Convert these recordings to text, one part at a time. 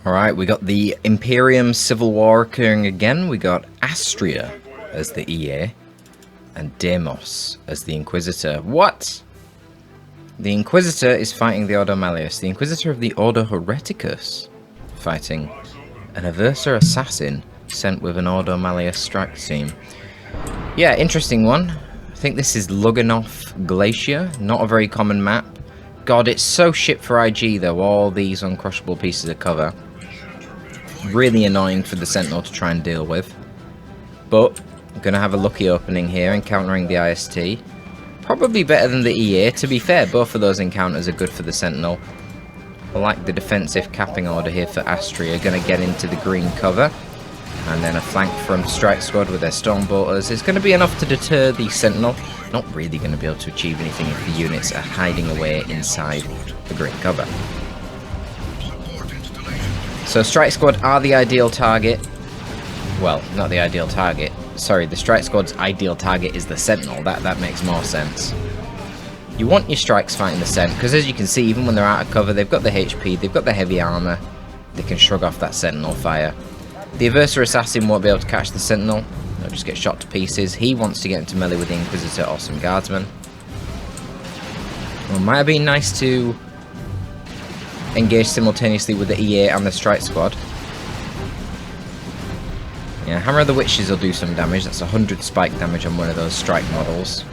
Alright, we got the Imperium Civil War occurring again. We got Astrea as the EA and Deimos as the Inquisitor. What? The Inquisitor is fighting the Ordo Malleus. The Inquisitor of the Ordo Hereticus fighting an Aversa Assassin sent with an Ordo Malleus strike team. Yeah, interesting one. I think this is Luganov Glacier. Not a very common map. God, it's so shit for IG though, all these uncrushable pieces of cover. Really annoying for the Sentinel to try and deal with. But, I'm going to have a lucky opening here, encountering the IST. Probably better than the EA, to be fair, both of those encounters are good for the Sentinel. I like the defensive capping order here for Astrea, going to get into the green cover. And then a flank from Strike Squad with their Stormbolters. It's going to be enough to deter the Sentinel. Not really going to be able to achieve anything if the units are hiding away inside the green cover. So Strike Squad are the ideal target. Well, not the ideal target. Sorry, the Strike Squad's ideal target is the Sentinel. That makes more sense. You want your strikes fighting the Sent, because as you can see, even when they're out of cover, they've got the HP, they've got the heavy armor. They can shrug off that Sentinel fire. The Aversa Assassin won't be able to catch the Sentinel. They'll just get shot to pieces. He wants to get into melee with the Inquisitor or some Guardsmen. Well, it might have been nice to engage simultaneously with the EA and the Strike Squad. Yeah, Hammer of the Witches will do some damage. That's 100 spike damage on one of those strike models.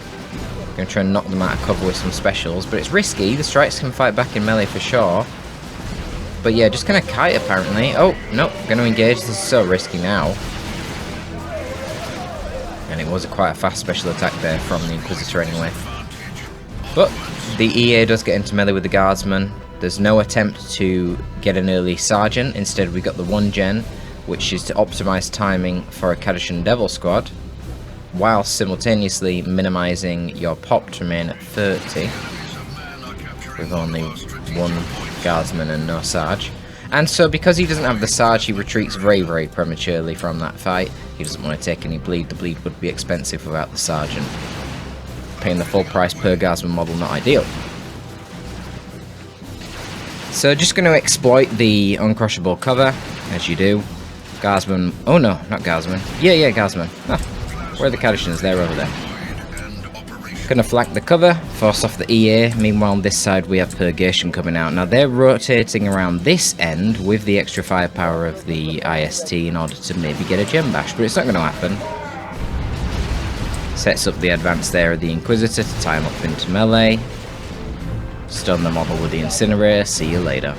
Going to try and knock them out of cover with some specials, but it's risky. The strikes can fight back in melee for sure. But yeah, just going to kite apparently. Oh, no, going to engage. This is so risky now. And it was quite a fast special attack there from the Inquisitor anyway. But the EA does get into melee with the Guardsman. There's no attempt to get an early Sergeant. Instead, we got the 1-gen, which is to optimize timing for a Kadashan Devil Squad, while simultaneously minimizing your pop to remain at 30, with only one Guardsman and no Sarge. And so because he doesn't have the Sarge, he retreats very, very prematurely from that fight. He doesn't want to take any bleed. The bleed would be expensive without the Sergeant. Paying the full price per Guardsman model, not ideal. So just going to exploit the uncrushable cover, as you do. Guardsman, oh no, not Guardsman. Yeah, Guardsman. Ah, where are the Kadashans? They're over there. Gonna flank the cover, force off the EA. Meanwhile on this side we have Purgation coming out. Now they're rotating around this end with the extra firepower of the IST in order to maybe get a gem bash, but it's not going to happen. Sets up the advance there of the Inquisitor to tie him up into melee. Stun the model with the Incinerator, see you later.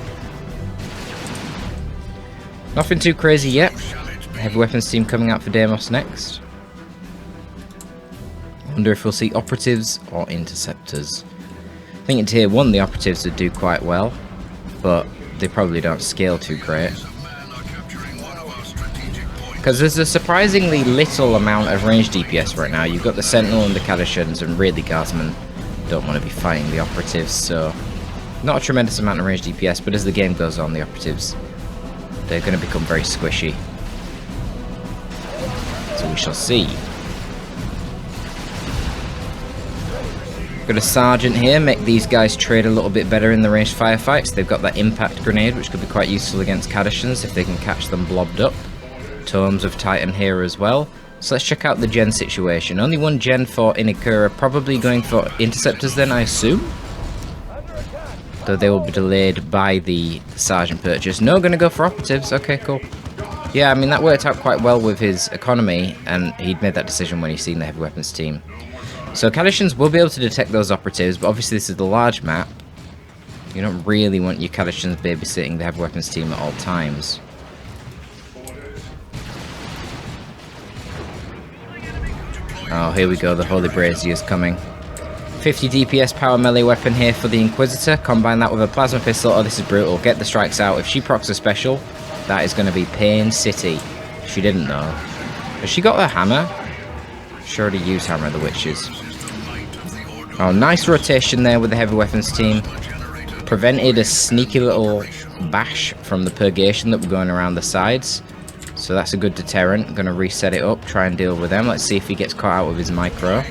Nothing too crazy yet. Heavy weapons team coming out for Deimos next. Wonder if we'll see operatives or interceptors. I think in tier 1 the operatives would do quite well, but they probably don't scale too great. Because there's a surprisingly little amount of range DPS right now. You've got the Sentinel and the Kadashans, and really Guardsmen don't want to be fighting the operatives, so not a tremendous amount of range DPS, but as the game goes on, the operatives, they're going to become very squishy. So we shall see. Got a Sergeant here, make these guys trade a little bit better in the ranged firefights. They've got that impact grenade, which could be quite useful against Kadashans if they can catch them blobbed up. Tomes of Titan here as well. So let's check out the gen situation. Only one gen for Inikura, probably going for interceptors then, I assume? Though they will be delayed by the Sergeant purchase. No, gonna go for operatives. Okay, cool. Yeah, I mean, that worked out quite well with his economy, and he'd made that decision when he'd seen the heavy weapons team. So Kadashans will be able to detect those operatives, but obviously this is the large map. You don't really want your Kadashans babysitting the heavy weapons team at all times. Oh, here we go, the Holy Brazier is coming. 50 DPS power melee weapon here for the Inquisitor. Combine that with a plasma pistol. Oh, this is brutal. Get the strikes out. If she procs a special, that is going to be Pain City. She didn't though. Has she got her hammer? She already used Hammer of the Witches. Oh, nice rotation there with the heavy weapons team. Prevented a sneaky little bash from the Purgation that were going around the sides. So that's a good deterrent. Going to reset it up, try and deal with them. Let's see if he gets caught out with his micro.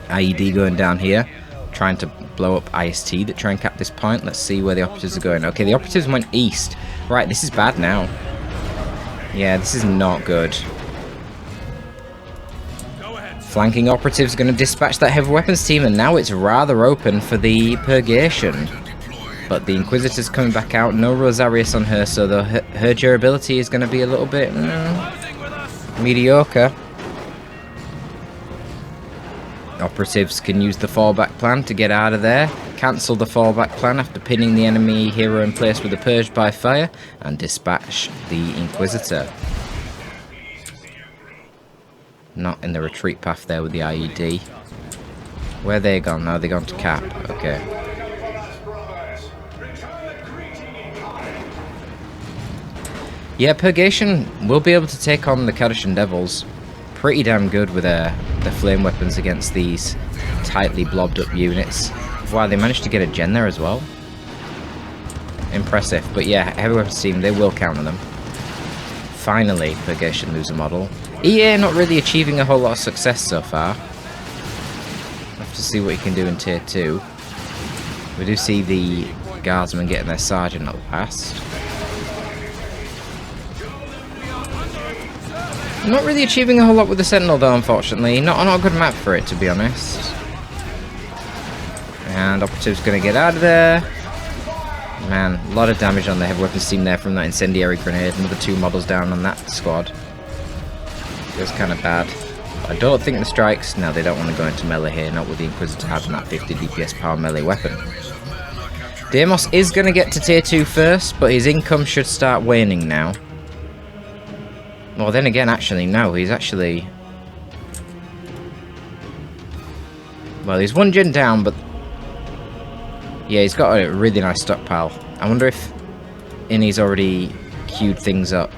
IED going down here. trying to blow up IST that try and cap this point. Let's see where the operatives are going. Okay, the operatives went east. Right, this is bad now. Yeah, this is not good. Flanking operatives are going to dispatch that heavy weapons team, and now it's rather open for the purgation. But the Inquisitor's coming back out. No Rosarius on her, so her durability is going to be a little bit mediocre. Operatives can use the fallback plan to get out of there. Cancel the fallback plan after pinning the enemy hero in place with a purge by fire, and dispatch the Inquisitor. Not in the retreat path there with the IED. Where are they gone now? They're gone to cap. Okay. Yeah, Purgation will be able to take on the Kadashan Devils pretty damn good with their flame weapons against these tightly blobbed up units. Wow, they managed to get a gen there as well. Impressive. But yeah, heavy weapons team, they will counter them. Finally, Purgation lose a model. EA not really achieving a whole lot of success so far. We'll have to see what he can do in tier 2. We do see the guardsmen getting their sergeant up past. Not really achieving a whole lot with the Sentinel though, unfortunately. Not a good map for it, to be honest. And Operative's going to get out of there. Man, a lot of damage on the heavy weapons team there from that incendiary grenade. Another 2 models down on that squad. Feels kind of bad. I don't think the strikes... No, they don't want to go into melee here, not with the Inquisitor having that 50 DPS power melee weapon. Deimos is going to get to tier 2 first, but his income should start waning now. Well, then again, actually, no, he's actually... Well, he's 1 gen down, but... Yeah, he's got a really nice stockpile. I wonder if Innie's already queued things up.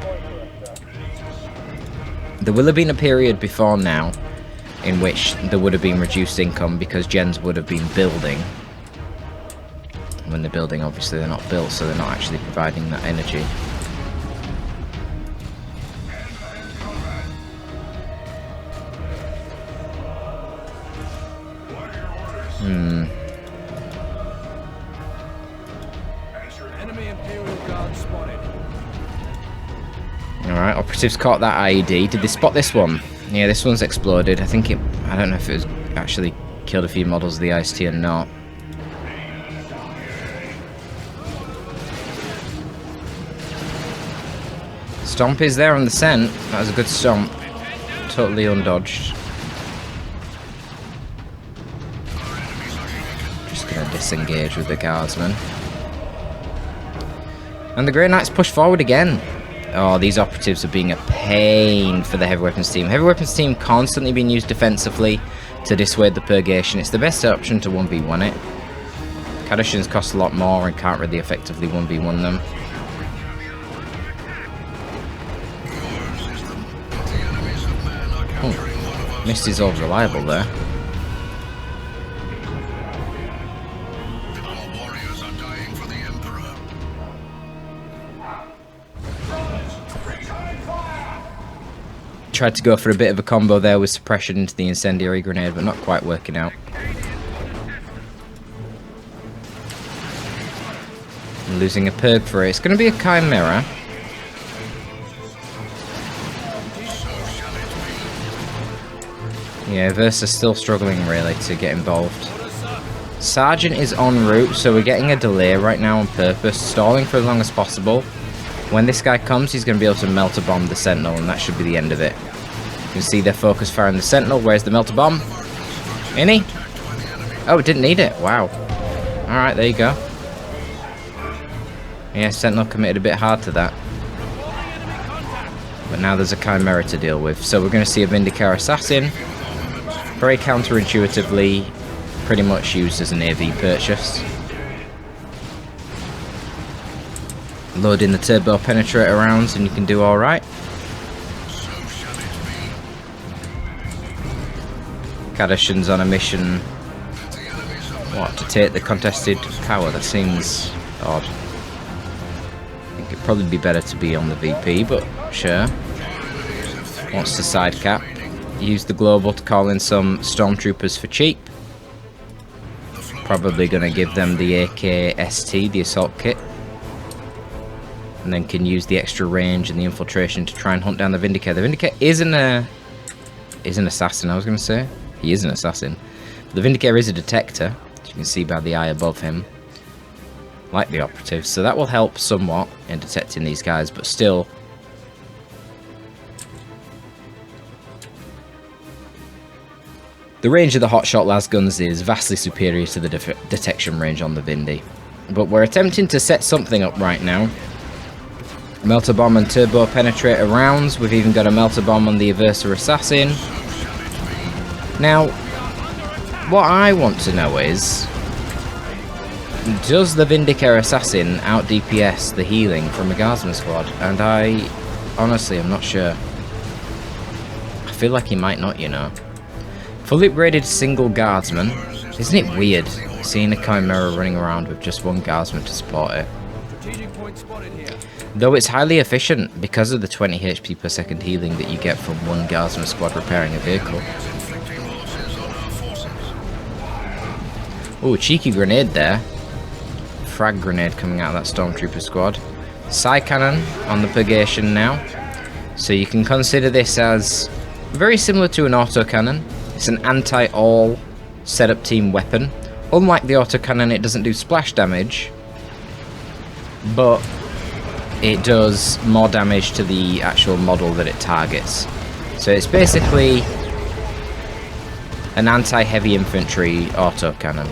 There will have been a period before now in which there would have been reduced income because gens would have been building. When they're building, obviously they're not built, so they're not actually providing that energy. Alright, Operatives caught that IED. Did they spot this one? Yeah, this one's exploded. I think it... I don't know if it was actually killed a few models of the IST or not. Stomp is there on the scent. That was a good stomp. Totally undodged. Just gonna disengage with the guardsman. And the Grey Knights push forward again. Oh, these operatives are being a pain for the heavy weapons team. Heavy weapons team constantly being used defensively to dissuade the purgation. It's the best option to 1v1 it. Kadashans cost a lot more and can't really effectively 1v1 them. Oh, Misty's all reliable there. Tried to go for a bit of a combo there with suppression into the incendiary grenade, but not quite working out. And losing a perk for it. It's going to be a Chimera. Yeah, Versa's still struggling really to get involved. Sergeant is en route, so we're getting a delay right now on purpose, stalling for as long as possible. When this guy comes, he's going to be able to melter bomb the Sentinel, and that should be the end of it. You can see they're focus firing the Sentinel. Where's the melter bomb? Any? Oh, it didn't need it. Wow. Alright, there you go. Yeah, Sentinel committed a bit hard to that. But now there's a Chimera to deal with. So we're going to see a Vindicare Assassin. Very counterintuitively, pretty much used as an AV purchase. Load in the turbo penetrator rounds and you can do alright. Kadashan's on a mission, what, to take the contested tower? That seems odd. I think it'd probably be better to be on the VP, but sure. Wants to side cap. Use the global to call in some stormtroopers for cheap. Probably going to give them the AKST, the assault kit. And then can use the extra range and the infiltration to try and hunt down the Vindicare. The Vindicare is an assassin, I was going to say. He is an assassin. But the Vindicare is a detector, as you can see by the eye above him. Like the operative. So that will help somewhat in detecting these guys, but still... The range of the hotshot lasguns is vastly superior to the detection range on the Vindy. But we're attempting to set something up right now. Melter Bomb and Turbo Penetrator rounds. We've even got a Melter Bomb on the Aversa Assassin. Now, what I want to know is... does the Vindicare Assassin out DPS the healing from a Guardsman squad? And I... honestly, I'm not sure. I feel like he might not, you know. Fully upgraded single Guardsman. Isn't it weird seeing a Chimera running around with just one Guardsman to support it? Though it's highly efficient because of the 20 HP per second healing that you get from one Guardsman squad repairing a vehicle. Oh, cheeky grenade there. Frag grenade coming out of that Stormtrooper squad. Psy Cannon on the Purgation now. So you can consider this as very similar to an autocannon. It's an anti-all setup team weapon. Unlike the autocannon, it doesn't do splash damage, but it does more damage to the actual model that it targets. So it's basically an anti-heavy infantry autocannon,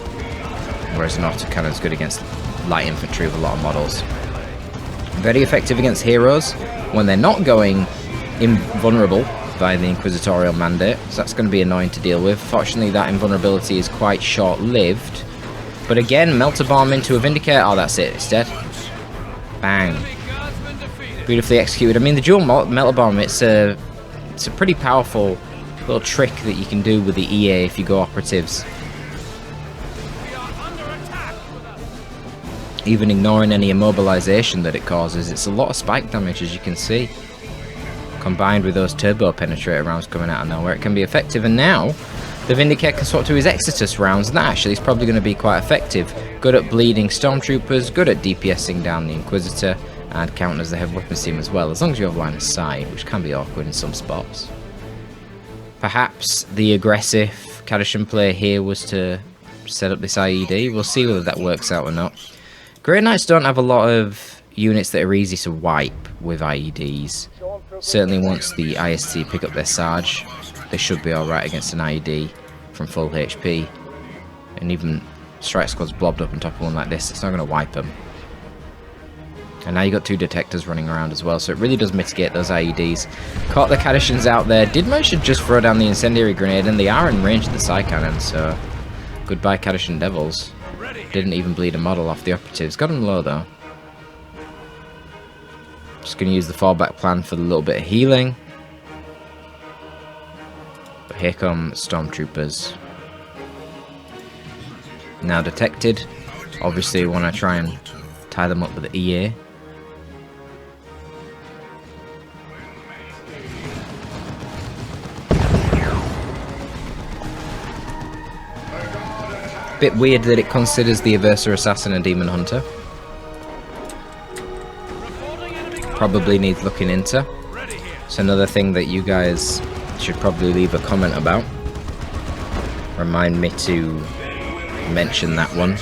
whereas an autocannon is good against light infantry with a lot of models. Very effective against heroes when they're not going invulnerable by the Inquisitorial mandate, so that's going to be annoying to deal with. Fortunately, that invulnerability is quite short-lived. But again, Melter Bomb into a Vindicare. Oh, that's it. It's dead. Bang. Beautifully executed. I mean, the dual Melter Bomb, it's a pretty powerful little trick that you can do with the EA if you go operatives. Even ignoring any immobilization that it causes, it's a lot of spike damage, as you can see. Combined with those turbo penetrator rounds coming out of nowhere, it can be effective. And now the Vindicare can swap to his Exodus rounds, and that actually is probably going to be quite effective. Good at bleeding Stormtroopers, good at DPSing down the Inquisitor, and counting as the heavy weapons team as well, as long as you have line of sight, which can be awkward in some spots. Perhaps the aggressive Kadashan play here was to set up this IED. We'll see whether that works out or not. Grey Knights don't have a lot of units that are easy to wipe with IEDs. Certainly once the IST pick up their Sarge, they should be alright against an IED from full HP. And even strike squads blobbed up on top of one like this, it's not going to wipe them. And now you got two detectors running around as well, so it really does mitigate those IEDs. Caught the Kadashans out there, did manage to just throw down the incendiary grenade, and they are in range of the Psy Cannon, so goodbye Kadashan Devils. Didn't even bleed a model off the operatives, got him low though. Just going to use the fallback plan for the little bit of healing. But here come Stormtroopers. Now detected. Obviously want to try and tie them up with the EA. Bit weird that it considers the Aversa Assassin a Demon Hunter. Probably needs looking into. It's another thing that you guys should probably leave a comment about. Remind me to mention that one.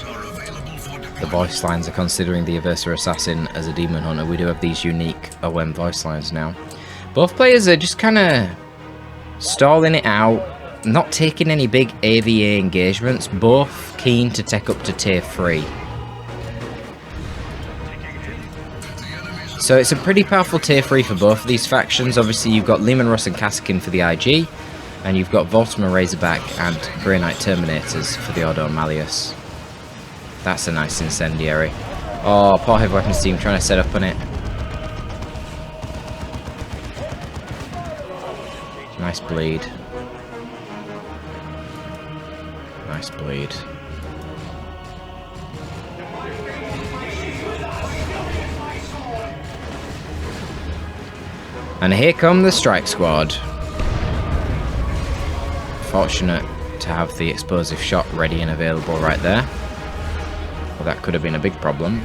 The voice lines are considering the Aversa Assassin as a Demon Hunter. We do have these unique OM voice lines now. Both players are just kind of stalling it out, not taking any big AVA engagements, both keen to take up to tier 3. So it's a pretty powerful tier 3 for both of these factions. Obviously you've got Lehman Russ and Kassakin for the IG, and you've got Voltima Razorback and Grey Knight Terminators for the Ordo Malleus. That's a nice incendiary. Oh, poor heavy weapons team trying to set up on it. Nice bleed. Nice bleed. And here come the strike squad. Fortunate to to have the explosive shot ready and available right there. Well, that could have been a big problem.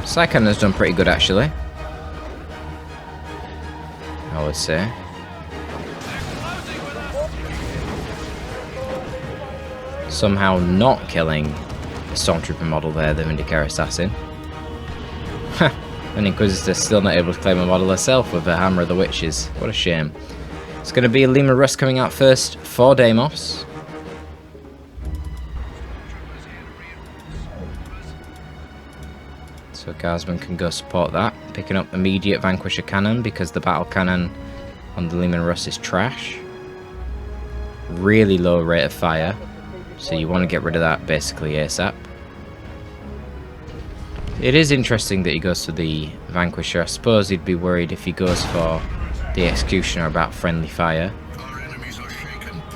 Psycon has done pretty good, actually, I would say. Somehow not killing the Stormtrooper model there, the Vindicare assassin. And Inquisitor's still not able to claim a model herself with the Hammer of the Witches. What a shame. It's going to be Lima Rust coming out first for Deimos. So Guardsman can go support that. Picking up immediate Vanquisher Cannon because the battle cannon on the Lehman Russ is trash. Really low rate of fire. So you want to get rid of that basically ASAP. It is interesting that he goes for the Vanquisher. I suppose he'd be worried if he goes for the Executioner about friendly fire.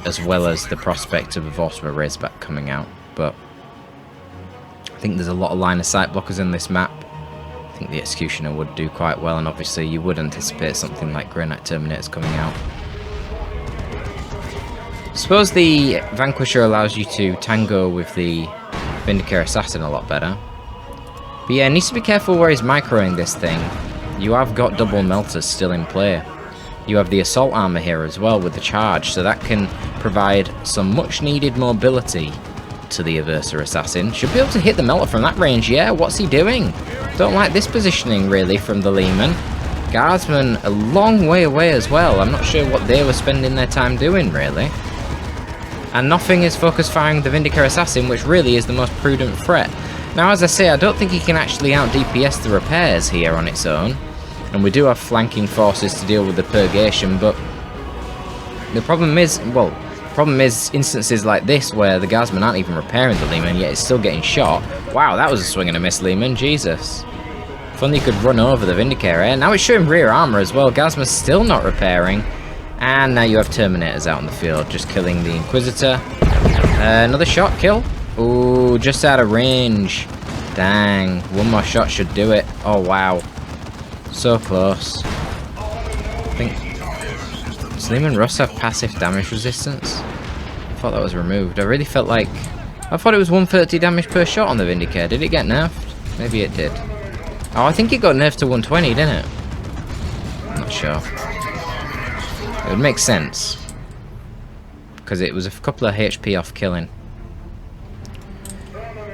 As well as the prospect of a Vortimer Razorback coming out. But I think there's a lot of line of sight blockers in this map. I think the Executioner would do quite well, and obviously you would anticipate something like Grey Knight Terminators coming out. I suppose the Vanquisher allows you to tango with the Vindicare Assassin a lot better. But yeah, needs to be careful where he's microing this thing. You have got double melters still in play. You have the assault armor here as well with the charge, so that can provide some much needed mobility to the Aversa Assassin. Should be able to hit the melter from that range, yeah, what's he doing? Don't like this positioning really from the Lehman. Guardsman a long way away as well. I'm not sure what they were spending their time doing really. And nothing is focus firing the Vindicare Assassin, which really is the most prudent threat. Now, as I say, I don't think he can actually out DPS the repairs here on its own. And we do have flanking forces to deal with the purgation, but the problem is, well, the problem is instances like this where the Guardsmen aren't even repairing the Lehman, yet it's still getting shot. Wow, that was a swing and a miss, Lehman, Jesus. If only you could run over the Vindicare, eh? Now it's showing rear armor as well. Guardsmen's still not repairing. And now you have Terminators out in the field, just killing the Inquisitor. Another shot kill. Ooh, just out of range. Dang, one more shot should do it. Oh, wow. So close. I think... Does Lehman Russ have passive damage resistance? I thought that was removed. I really felt like... I thought it was 130 damage per shot on the Vindicare. Did it get nerfed? Maybe it did. Oh, I think it got nerfed to 120, didn't it? I'm not sure. It would make sense. Because it was a couple of HP off killing.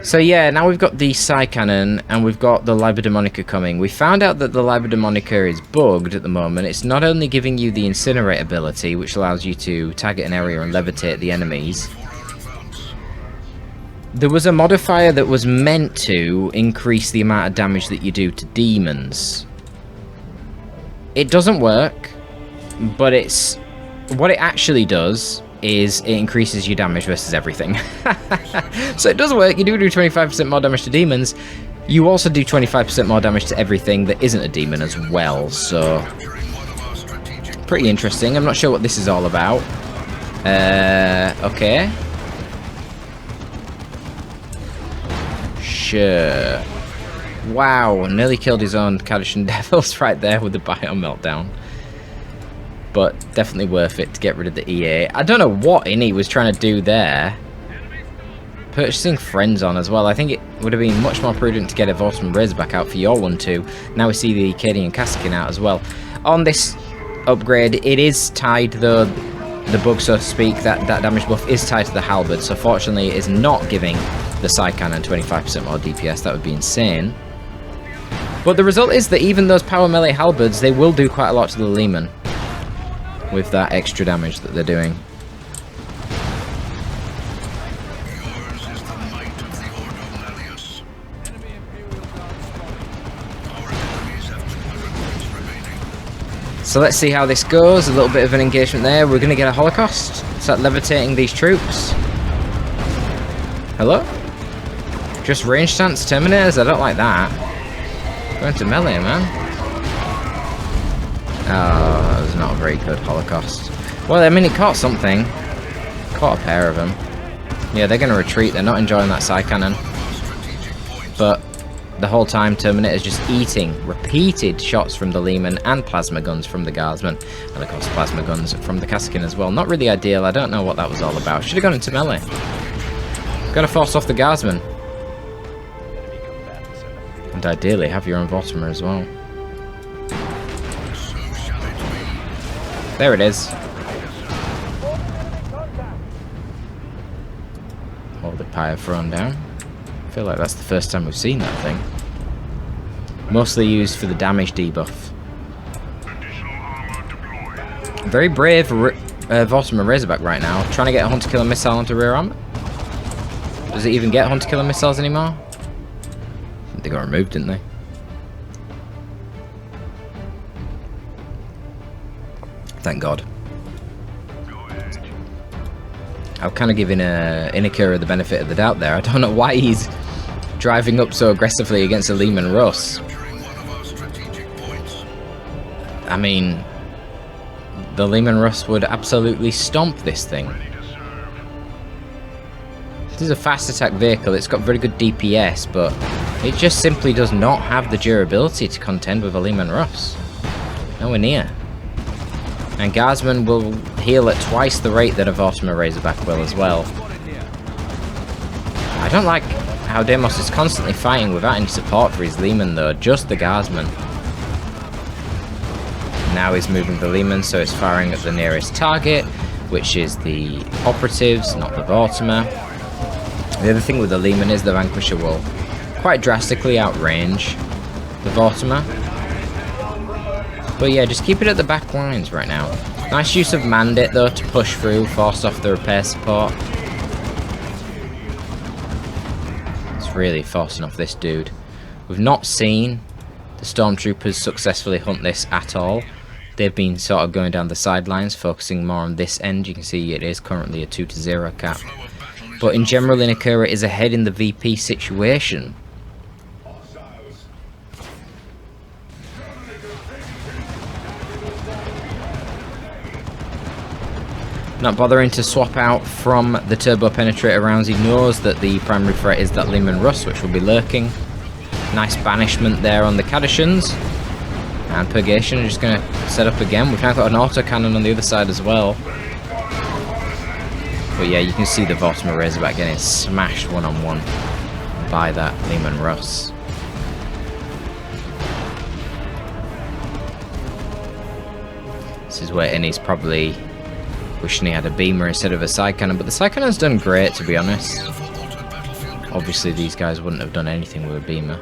So yeah, now we've got the Psy Cannon and we've got the Liber Demonica coming. We found out that the Liber Demonica is bugged at the moment. It's not only giving you the Incinerate ability, which allows you to target an area and levitate the enemies. There was a modifier that was meant to increase the amount of damage that you do to demons. It doesn't work, but it's... What it actually does is it increases your damage versus everything. So it does work. You do 25% more damage to demons. You also do 25% more damage to everything that isn't a demon as well. So pretty interesting. I'm not sure what this is all about. Okay. Sure. Wow, nearly killed his own Kadishan Devils right there with the Bio Meltdown. But definitely worth it to get rid of the EA. I don't know what Innie was trying to do there. Purchasing friends on as well. I think it would have been much more prudent to get a Vortimer Razorback out for your one too. Now we see the Acadian Kassakin out as well. On this upgrade, it is tied though, the bug so to speak, that damage buff is tied to the Halberd. So fortunately it is not giving the Psy Cannon 25% more DPS. That would be insane. But the result is that even those power melee Halberds, they will do quite a lot to the Lehman. With that extra damage that they're doing. So let's see how this goes. A little bit of an engagement there. We're going to get a Holocaust. Start levitating these troops. Hello? Just range stance Terminators? I don't like that. Going to melee, man. Oh, that was not a very good Holocaust. Well, I mean, it caught something. Caught a pair of them. Yeah, they're going to retreat. They're not enjoying that Psy Cannon. But the whole time Terminator's just eating repeated shots from the Lehman and plasma guns from the Guardsman. And of course plasma guns from the Kasrkin as well. Not really ideal, I don't know what that was all about. Should have gone into melee. Gotta force off the Guardsman. And ideally have your own Vortimer as well. There it is. All the pyre thrown down. I feel like that's the first time we've seen that thing. Mostly used for the damage debuff. Very brave Vortimer Razorback right now. Trying to get a Hunter Killer Missile onto rear armor. Does it even get Hunter Killer Missiles anymore? I think they got removed, didn't they? Thank God. I'm kind of giving Inquisitor the benefit of the doubt there. I don't know why he's driving up so aggressively against a Lehman Russ. I mean, the Lehman Russ would absolutely stomp this thing. This is a fast attack vehicle. It's got very good DPS, but it just simply does not have the durability to contend with a Lehman Russ. Nowhere near. And Guardsman will heal at twice the rate that a Vortimer Razorback will as well. I don't like how Deimos is constantly fighting without any support for his Lehman though, just the Guardsman. Now he's moving the Lehman, so it's firing at the nearest target, which is the operatives, not the Vortimer. The other thing with the Lehman is the Vanquisher will quite drastically outrange the Vortimer. But yeah, just keep it at the back lines right now. Nice use of Mandate though to push through, force off the repair support. It's really forcing off this dude. We've not seen the Stormtroopers successfully hunt this at all. They've been sort of going down the sidelines, focusing more on this end. You can see it is currently a 2-0 cap. But in general, Inquisitor is ahead in the VP situation. Not bothering to swap out from the Turbo Penetrator rounds. He knows that the primary threat is that Lehman Russ, which will be lurking. Nice banishment there on the Cadishans. And Purgation are just going to set up again. We've now got an autocannon on the other side as well. But yeah, you can see the Vortimer Razorback getting smashed one-on-one by that Lehman Russ. This is where Innie's probably wishing he had a beamer instead of a side cannon, but the side cannon's done great, to be honest. Obviously these guys wouldn't have done anything with a beamer.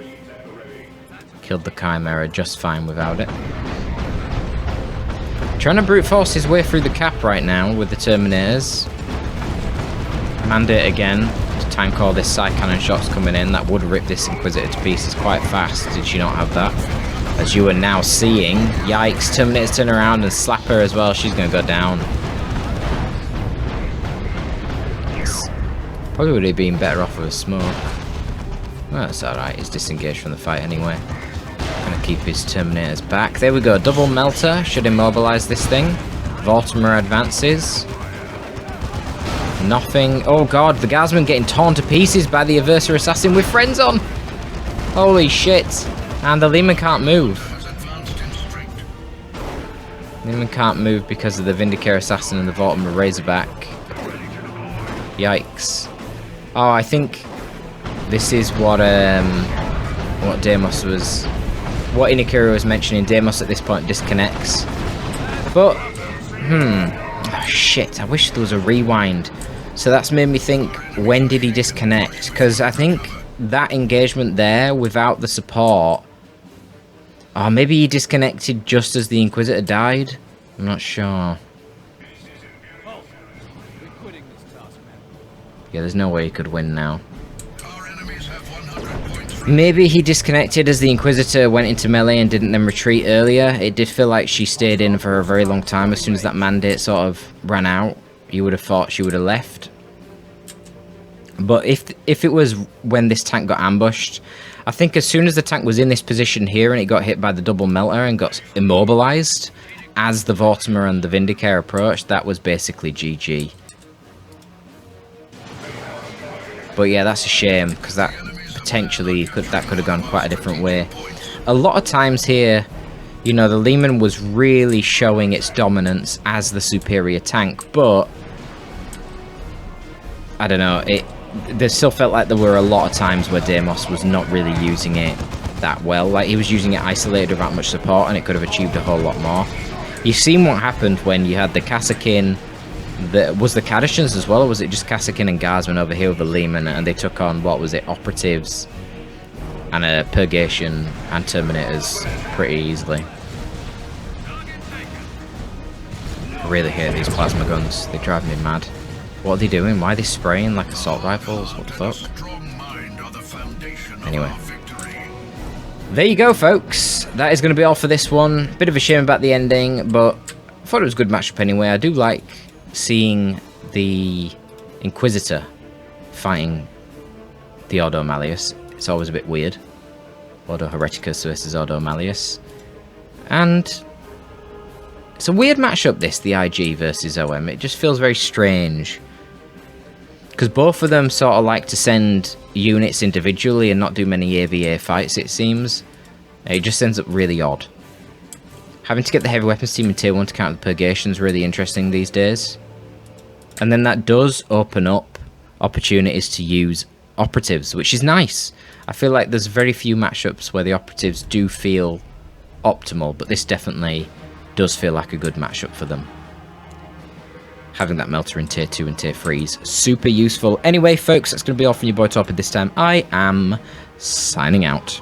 Killed the Chimera just fine without it. Trying to brute force his way through the cap right now with the Terminators. Mandate again to tank all this side cannon shots coming in. That would rip this Inquisitor to pieces quite fast. Did she not have that? As you are now seeing. Yikes, Terminators turn around and slap her as well. She's going to go down. Probably would have been better off with a smoke. Well, that's alright. He's disengaged from the fight anyway. Gonna keep his Terminators back. There we go. Double Melter. Should immobilize this thing. Vortimer advances. Nothing. Oh god, the Guardsman getting torn to pieces by the Aversa Assassin with friends on. Holy shit. And the Lehman can't move. Lehman can't move because of the Vindicare Assassin and the Vortimer Razorback. Yikes. Oh, I think this is what Deimos was... What Inquisitor was mentioning. Deimos at this point disconnects. But, oh shit, I wish there was a rewind. So that's made me think, when did he disconnect? Because I think that engagement there, without the support... Oh, maybe he disconnected just as the Inquisitor died? I'm not sure. Yeah, there's no way he could win now. Maybe he disconnected as the Inquisitor went into melee and didn't then retreat earlier. It did feel like she stayed in for a very long time. As soon as that mandate sort of ran out, you would have thought she would have left. But if it was when this tank got ambushed, I think as soon as the tank was in this position here and it got hit by the double melter and got immobilized, as the Vortimer and the Vindicare approached, that was basically GG. But yeah, that's a shame, because that potentially that could have gone quite a different way. A lot of times here, you know, the Lehman was really showing its dominance as the superior tank, but I don't know, there still felt like there were a lot of times where Deimos was not really using it that well. Like, he was using it isolated without much support, and it could have achieved a whole lot more. You've seen what happened when you had the Kassakin, was the Kadishans as well, or was it just Kassakin and Guardsmen over here with the Lehman, and they took on, what was it, Operatives and a Purgation and Terminators pretty easily. I really hate these plasma guns, they drive me mad. What are they doing? Why are they spraying like assault rifles? What the fuck? Anyway. There you go, folks. That is going to be all for this one. Bit of a shame about the ending, but I thought it was a good matchup anyway. I do like seeing the Inquisitor fighting the Ordo Malleus. It's always a bit weird. Ordo Hereticus versus Ordo Malleus. And it's a weird matchup, this, the IG versus OM. It just feels very strange. Because both of them sort of like to send units individually and not do many AVA fights, it seems. It just ends up really odd. Having to get the heavy weapons team in tier 1 to counter the Purgation is really interesting these days. And then that does open up opportunities to use Operatives, which is nice. I feel like there's very few matchups where the Operatives do feel optimal, but this definitely does feel like a good matchup for them. Having that melter in tier 2 and tier 3 is super useful. Anyway, folks, that's going to be all from your boy Torpid this time. I am signing out.